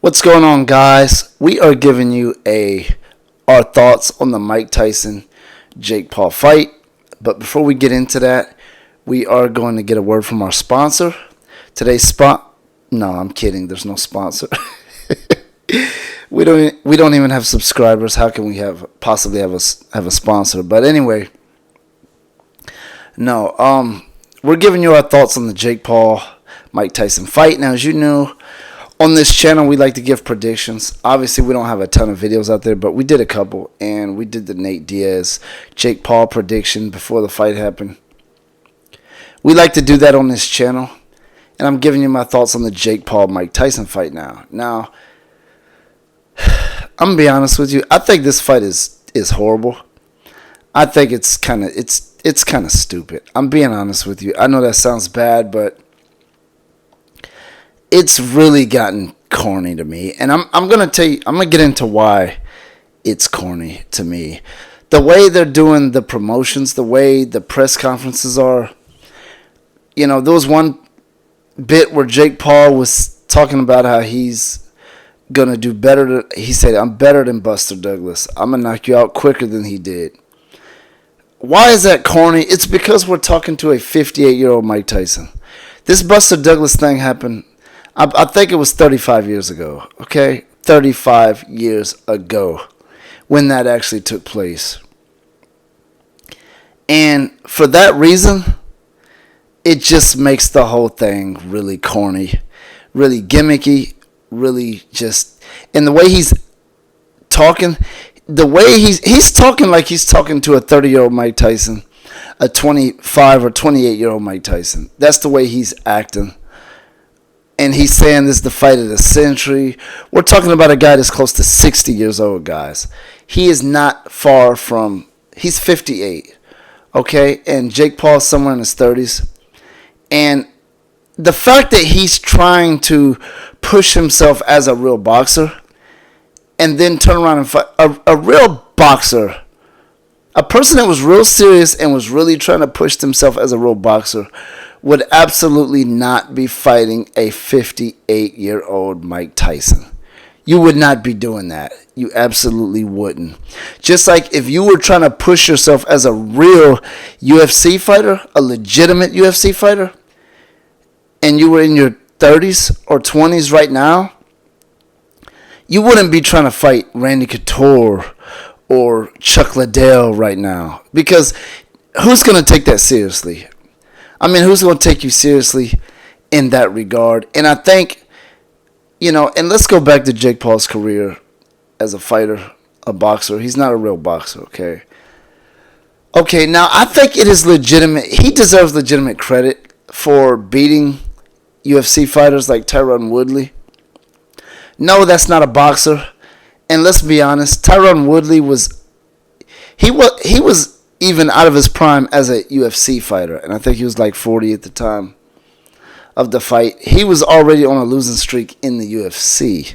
What's going on, guys? We are giving you our thoughts on the Mike Tyson Jake Paul fight. But before we get into that, we are going to get a word from our sponsor. Today's No, I'm kidding. There's no sponsor. we don't even have subscribers. How can we possibly have a sponsor? But anyway, no. We're giving you our thoughts on the Jake Paul Mike Tyson fight. Now, as you know, on this channel, we like to give predictions. Obviously, we don't have a ton of videos out there, but we did a couple, and we did the Nate Diaz, Jake Paul prediction before the fight happened. We like to do that on this channel, and I'm giving you my thoughts on the Jake Paul Mike Tyson fight now. Now, I'm gonna be honest with you. I think this fight is horrible. I think it's kind of stupid. I'm being honest with you. I know that sounds bad, but it's really gotten corny to me, and I'm gonna get into why it's corny to me. The way they're doing the promotions, the way the press conferences are. You know, there was one bit where Jake Paul was talking about how he's gonna do better. He said, "I'm better than Buster Douglas. I'm gonna knock you out quicker than he did." Why is that corny? It's because we're talking to a 58-year-old Mike Tyson. This Buster Douglas thing happened, I think it was 35 years ago, okay? 35 years ago when that actually took place. And for that reason, it just makes the whole thing really corny, really gimmicky, really just... And the way he's talking, he's talking like he's talking to a 30-year-old Mike Tyson, a 25 or 28-year-old Mike Tyson. That's the way he's acting. And he's saying this is the fight of the century. We're talking about a guy that's close to 60 years old, guys. He is not far from... He's 58, okay? And Jake Paul's somewhere in his 30s. And the fact that he's trying to push himself as a real boxer and then turn around and fight... A real boxer, a person that was real serious and was really trying to push himself as a real boxer, would absolutely not be fighting a 58-year-old Mike Tyson. You would not be doing that. You absolutely wouldn't. Just like if you were trying to push yourself as a real UFC fighter, a legitimate UFC fighter, and you were in your 30s or 20s right now, you wouldn't be trying to fight Randy Couture or Chuck Liddell right now. Because who's going to take that seriously? I mean, who's going to take you seriously in that regard? And I think, and let's go back to Jake Paul's career as a fighter, a boxer. He's not a real boxer, okay? Okay, now I think it is legitimate. He deserves legitimate credit for beating UFC fighters like Tyron Woodley. No, that's not a boxer. And let's be honest, Tyron Woodley was even out of his prime as a UFC fighter, and I think he was like 40 at the time of the fight. He was already on a losing streak in the UFC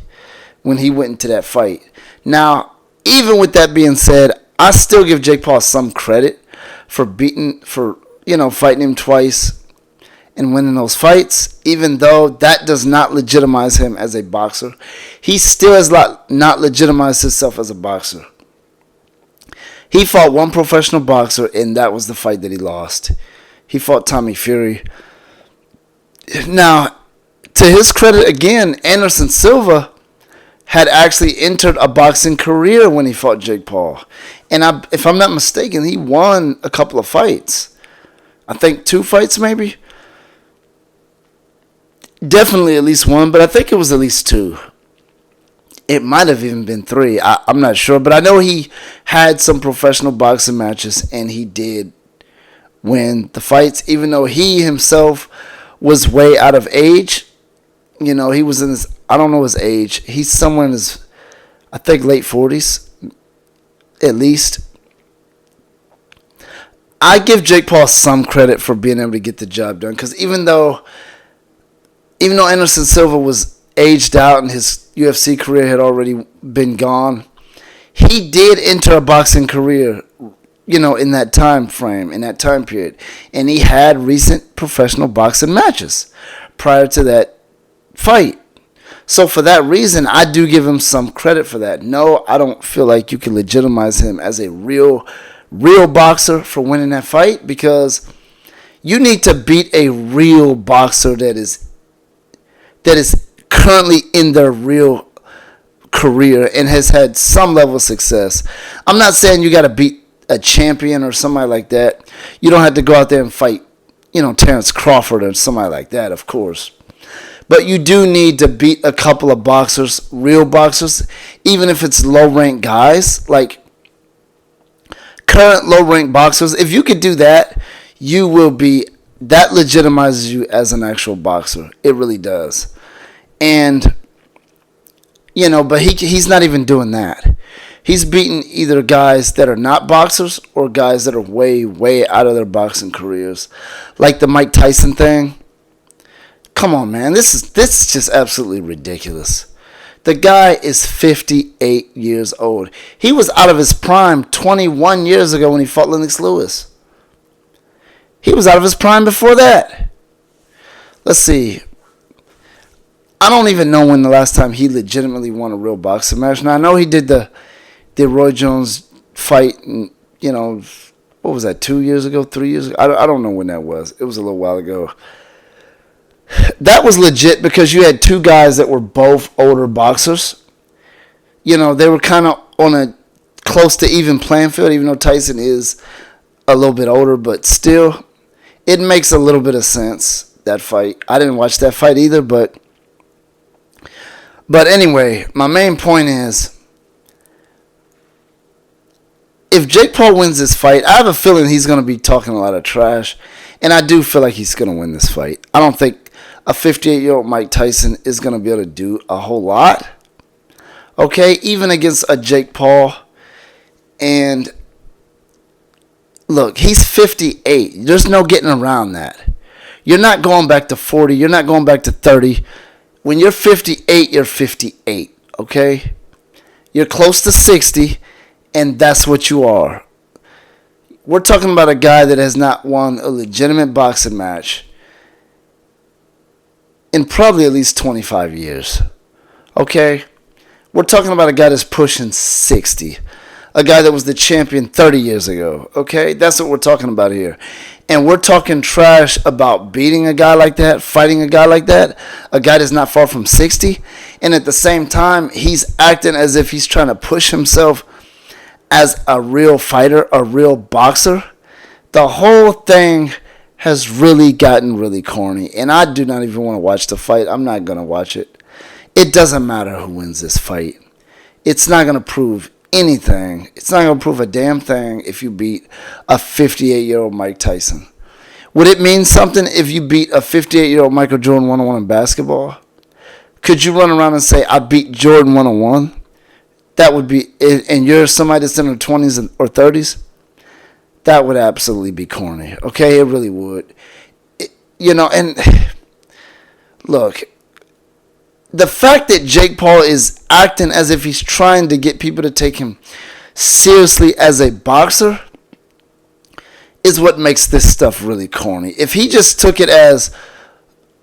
when he went into that fight. Now, even with that being said, I still give Jake Paul some credit for fighting him twice and winning those fights, even though that does not legitimize him as a boxer. He still has not legitimized himself as a boxer. He fought one professional boxer, and that was the fight that he lost. He fought Tommy Fury. Now, to his credit again, Anderson Silva had actually entered a boxing career when he fought Jake Paul. And if I'm not mistaken, he won a couple of fights. I think 2 fights maybe. Definitely at least 1, but I think it was at least 2. It might have even been 3. I'm not sure. But I know he had some professional boxing matches, and he did win the fights, even though he himself was way out of age. He was in his, I don't know his age. He's somewhere in his, I think, late 40s, at least. I give Jake Paul some credit for being able to get the job done, because even though Anderson Silva was aged out and his UFC career had already been gone, he did enter a boxing career, in that time frame, in that time period. And he had recent professional boxing matches prior to that fight. So for that reason, I do give him some credit for that. No, I don't feel like you can legitimize him as a real boxer for winning that fight, because you need to beat a real boxer that is currently in their real career and has had some level of success. I'm not saying you got to beat a champion or somebody like that. You don't have to go out there and fight, Terrence Crawford or somebody like that, of course. But you do need to beat a couple of boxers, real boxers, even if it's low-ranked guys, like current low-ranked boxers. If you could do that, that legitimizes you as an actual boxer. It really does. And, but he's not even doing that. He's beaten either guys that are not boxers or guys that are way, way out of their boxing careers. Like the Mike Tyson thing. Come on, man. This is just absolutely ridiculous. The guy is 58 years old. He was out of his prime 21 years ago when he fought Lennox Lewis. He was out of his prime before that. Let's see. I don't even know when the last time he legitimately won a real boxing match. Now, I know he did the Roy Jones fight, and, what was that, 2 years ago, 3 years ago? I don't know when that was. It was a little while ago. That was legit because you had two guys that were both older boxers. They were kind of on a close to even playing field, even though Tyson is a little bit older, but still, it makes a little bit of sense, that fight. I didn't watch that fight either, but anyway, my main point is, if Jake Paul wins this fight, I have a feeling he's going to be talking a lot of trash, and I do feel like he's going to win this fight. I don't think a 58-year-old Mike Tyson is going to be able to do a whole lot, okay, even against a Jake Paul. And look, he's 58. There's no getting around that. You're not going back to 40. You're not going back to 30. When you're 58, you're 58, okay? You're close to 60, and that's what you are. We're talking about a guy that has not won a legitimate boxing match in probably at least 25 years, okay? We're talking about a guy that's pushing 60, a guy that was the champion 30 years ago, okay? That's what we're talking about here. And we're talking trash about beating a guy like that, fighting a guy like that, a guy that's not far from 60, and at the same time, he's acting as if he's trying to push himself as a real fighter, a real boxer. The whole thing has really gotten really corny, and I do not even want to watch the fight. I'm not going to watch it. It doesn't matter who wins this fight. It's not going to prove anything. It's not going to prove a damn thing if you beat a 58-year-old Mike Tyson. Would it mean something if you beat a 58-year-old Michael Jordan one-on-one in basketball? Could you run around and say, I beat Jordan one-on-one? That would be, and you're somebody that's in their 20s or 30s? That would absolutely be corny. Okay, it really would. And look, the fact that Jake Paul is acting as if he's trying to get people to take him seriously as a boxer is what makes this stuff really corny. If he just took it as,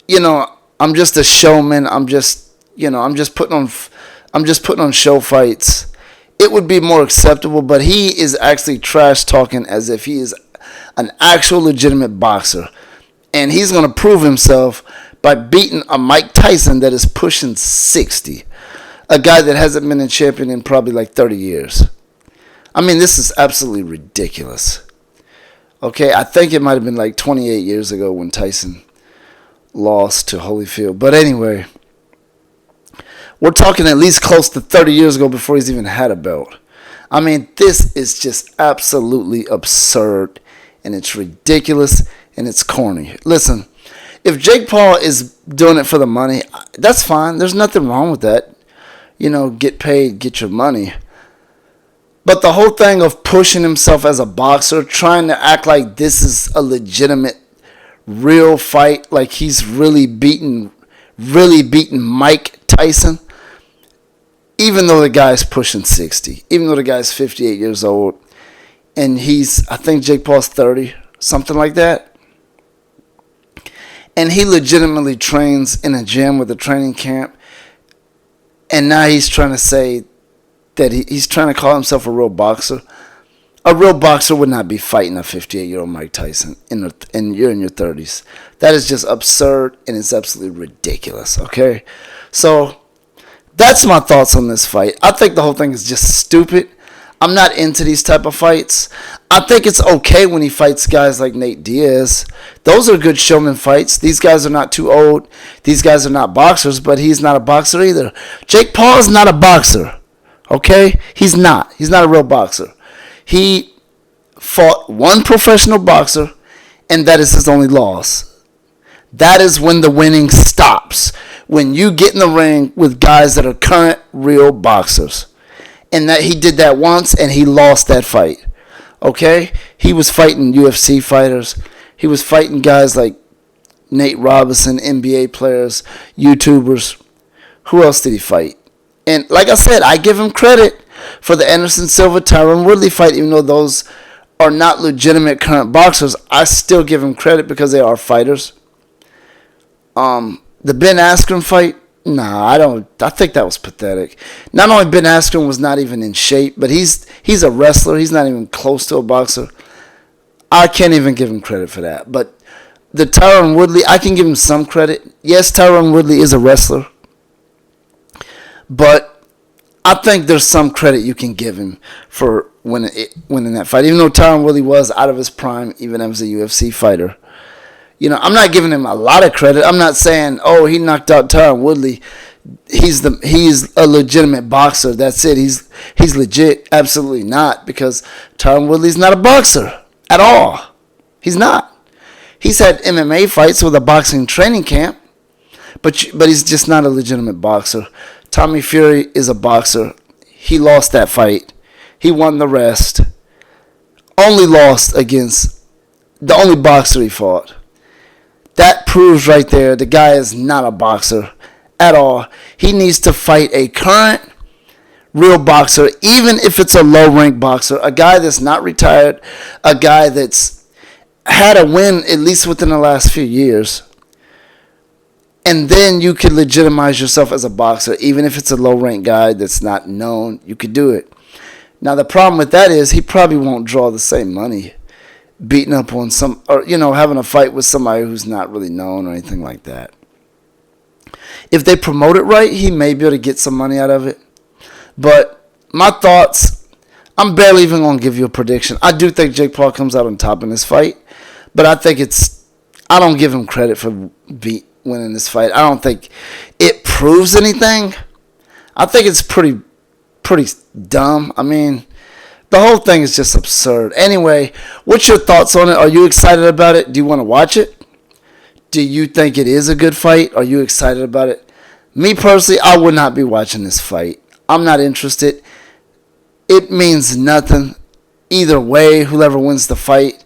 I'm just a showman, I'm just putting on show fights, it would be more acceptable, but he is actually trash talking as if he is an actual legitimate boxer. And he's going to prove himself by beating a Mike Tyson that is pushing 60. A guy that hasn't been a champion in probably like 30 years. I mean, this is absolutely ridiculous. Okay, I think it might have been like 28 years ago when Tyson lost to Holyfield. But anyway, we're talking at least close to 30 years ago before he's even had a belt. I mean, this is just absolutely absurd, and it's ridiculous, and it's corny. Listen, if Jake Paul is doing it for the money, that's fine. There's nothing wrong with that. Get paid, get your money. But the whole thing of pushing himself as a boxer, trying to act like this is a legitimate, real fight, like he's really beaten Mike Tyson, even though the guy's pushing 60, even though the guy's 58 years old, and I think Jake Paul's 30, something like that. And he legitimately trains in a gym with a training camp And now he's trying to say that he's trying to call himself a real boxer. A real boxer would not be fighting a 58-year-old Mike Tyson, and you're in your 30s. That is just absurd, and it's absolutely ridiculous, okay? So that's my thoughts on this fight. I think the whole thing is just stupid. I'm not into these type of fights. I think it's okay when he fights guys like Nate Diaz. Those are good showman fights. These guys are not too old. These guys are not boxers, but he's not a boxer either. Jake Paul is not a boxer, okay? He's not. He's not a real boxer. He fought one professional boxer, and that is his only loss. That is when the winning stops. When you get in the ring with guys that are current real boxers. And that he did that once, and he lost that fight. Okay? He was fighting UFC fighters. He was fighting guys like Nate Robinson, NBA players, YouTubers. Who else did he fight? And like I said, I give him credit for the Anderson Silva Tyron Woodley fight, even though those are not legitimate current boxers. I still give him credit because they are fighters. The Ben Askren fight, nah, I don't. I think that was pathetic. Not only Ben Askren was not even in shape, but he's a wrestler. He's not even close to a boxer. I can't even give him credit for that. But the Tyron Woodley, I can give him some credit. Yes, Tyron Woodley is a wrestler, but I think there's some credit you can give him for winning that fight. Even though Tyron Woodley was out of his prime, even as a UFC fighter. You know, I'm not giving him a lot of credit. I'm not saying, oh, he knocked out Tyron Woodley. He's a legitimate boxer. That's it. He's legit. Absolutely not, because Tyron Woodley's not a boxer at all. He's not. He's had MMA fights with a boxing training camp, but he's just not a legitimate boxer. Tommy Fury is a boxer. He lost that fight. He won the rest. Only lost against the only boxer he fought. That proves right there the guy is not a boxer at all. He needs to fight a current real boxer, even if it's a low-ranked boxer, a guy that's not retired, a guy that's had a win at least within the last few years. And then you could legitimize yourself as a boxer, even if it's a low-ranked guy that's not known. You could do it. Now, the problem with that is he probably won't draw the same money beating up on having a fight with somebody who's not really known or anything like that. If they promote it right, he may be able to get some money out of it. But my thoughts, I'm barely even going to give you a prediction. I do think Jake Paul comes out on top in this fight, but I don't give him credit for winning this fight. I don't think it proves anything. I think it's pretty dumb. I mean, the whole thing is just absurd. Anyway, what's your thoughts on it? Are you excited about it? Do you want to watch it? Do you think it is a good fight? Are you excited about it? Me personally, I would not be watching this fight. I'm not interested. It means nothing either way, whoever wins the fight.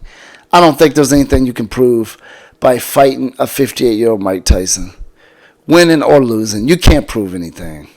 I don't think there's anything you can prove by fighting a 58-year-old Mike Tyson. Winning or losing, you can't prove anything.